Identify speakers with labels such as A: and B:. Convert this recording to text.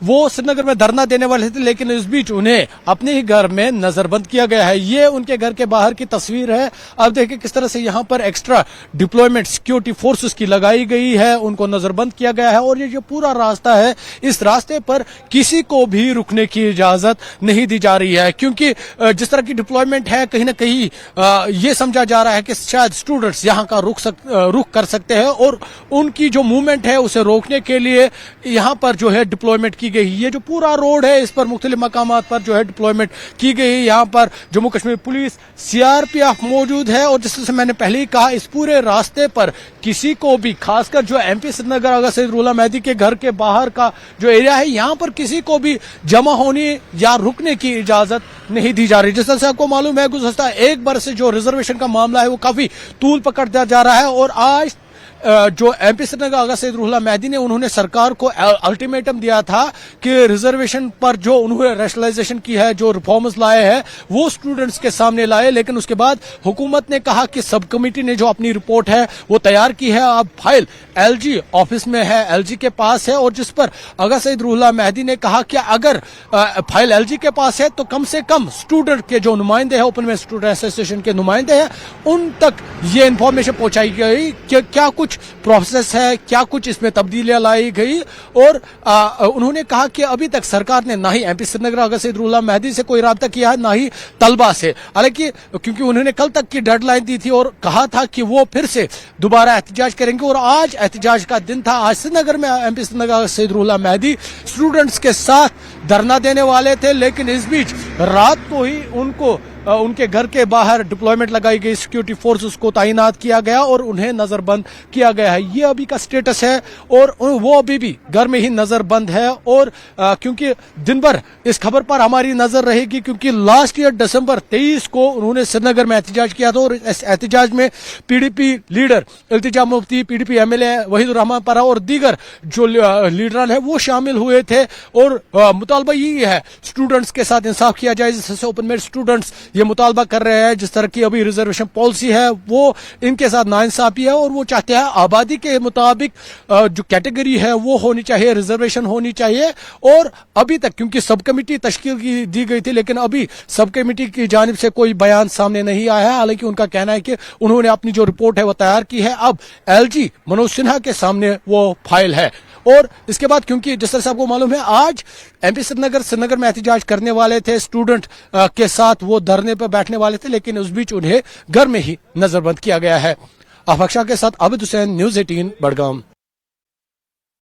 A: वो श्रीनगर में धरना देने वाले थे, लेकिन इस बीच उन्हें अपने ही घर में नजरबंद किया गया है। ये उनके घर के बाहर की तस्वीर है। अब देखिए किस तरह से यहाँ पर एक्स्ट्रा डिप्लॉयमेंट सिक्योरिटी फोर्सेस की लगाई गई है, उनको नजरबंद किया गया है। और ये जो पूरा रास्ता है, इस रास्ते पर किसी को भी रुकने की इजाजत नहीं दी जा रही है, क्योंकि जिस तरह की डिप्लॉयमेंट है, कहीं ना कहीं ये समझा जा रहा है कि शायद स्टूडेंट्स यहाँ का रुख कर सकते हैं और उनकी जो मूवमेंट है उसे रोकने के लिए यहाँ पर जो है डिप्लॉयमेंट की गई। ये जो पूरा रोड है, इस पर मुख्तलिफ मकामात पर जो है डिप्लॉयमेंट की गई। यहाँ पर जम्मू कश्मीर पुलिस, सीआरपीएफ मौजूद है और जिस तरह से मैंने पहले ही कहा, इस पूरे रास्ते पर किसी को भी, खासकर जो एमपी श्रीनगर आगा सैयद रुहुल्लाह मेहदी के घर के बाहर का जो एरिया है, यहाँ पर किसी को भी जमा होने या रुकने की इजाजत नहीं दी जा रही। जिस तरह से आपको मालूम है, गुज़श्ता एक बार से जो रिजर्वेशन का मामला है वो काफी तूल पकड़ता जा रहा है और आज जो एमपी श्रीनगर आगा सैयद रुहुल्लाह मेहदी ने, उन्होंने सरकार को अल्टीमेटम दिया था कि रिजर्वेशन पर जो उन्होंने रैशनलाइजेशन की है, जो रिफॉर्म्स लाए हैं, वो स्टूडेंट्स के सामने लाए। लेकिन उसके बाद हुकूमत ने कहा कि सब कमेटी ने जो अपनी रिपोर्ट है वो तैयार की है, अब फाइल एलजी ऑफिस में है, एलजी के पास है, और जिस पर आगा सैयद रुहुल्लाह मेहदी ने कहा कि अगर फाइल एलजी के पास है तो कम से कम स्टूडेंट के जो नुमाइंदे हैं, ओपन में स्टूडेंट एसोसिएशन के नुमाइंदे हैं, उन तक ये इंफॉर्मेशन पहुंचाई गई कि क्या कुछ प्रोसेस है, क्या कुछ इसमें तब्दीलियां लाई गई। और उन्होंने कहा कि अभी तक सरकार ने ना ही एमपी श्रीनगर आगा सैयद रुहुल्लाह मेहदी से कोई राब्ता किया है, ना ही तलबा से। हालांकि क्योंकि उन्होंने कल तक की डेडलाइन दी थी और कहा था कि वो फिर से दोबारा एहतजाज करेंगे, और आज एहतजाज का दिन था। आज श्रीनगर में एमपी श्रीनगर आगा सैयद रुहुल्लाह मेहदी स्टूडेंट्स के साथ धरना देने वाले थे, लेकिन इस बीच रात को ही उनको उनके घर के बाहर डिप्लॉयमेंट लगाई गई, सिक्योरिटी फोर्सेस को तैनात किया गया और उन्हें नजरबंद किया गया है। ये अभी का स्टेटस है और वो अभी भी घर में ही नजरबंद है। और क्योंकि दिन भर इस खबर पर हमारी नजर रहेगी, क्योंकि लास्ट ईयर दिसंबर 23 को उन्होंने श्रीनगर में एहतजाज किया था और इस एहतजाज में PDP leader Iltija Mufti, PDP MLA Wahidur Rahman परा और दीगर जो लीडरान है वो शामिल हुए थे। और मुतालबा यही है, स्टूडेंट्स के साथ इंसाफ किया जाए, जिससे ओपन मेरिट स्टूडेंट्स ये मुतालबा कर रहे हैं। जिस तरह की अभी रिजर्वेशन पॉलिसी है वो इनके साथ नाइंसाफी है और वो चाहते हैं आबादी के मुताबिक जो कैटेगरी है वो होनी चाहिए, रिजर्वेशन होनी चाहिए। और अभी तक क्योंकि सब कमेटी तश्कील की दी गई थी, लेकिन अभी सब कमेटी की जानिब से कोई बयान सामने नहीं आया है। हालांकि उनका कहना है कि उन्होंने अपनी जो रिपोर्ट है वो तैयार की है, अब एलजी मनोज सिन्हा के सामने वो फाइल है। और इसके बाद क्योंकि जिस तरह से आपको मालूम है, आज एमपी श्रीनगर में एहतजाज करने वाले थे, स्टूडेंट के साथ वो धरने पर बैठने वाले थे, लेकिन उस बीच उन्हें घर में ही नजरबंद किया गया है। आफाक शाह के साथ आबिद हुसैन, न्यूज़ 18 बड़गाम।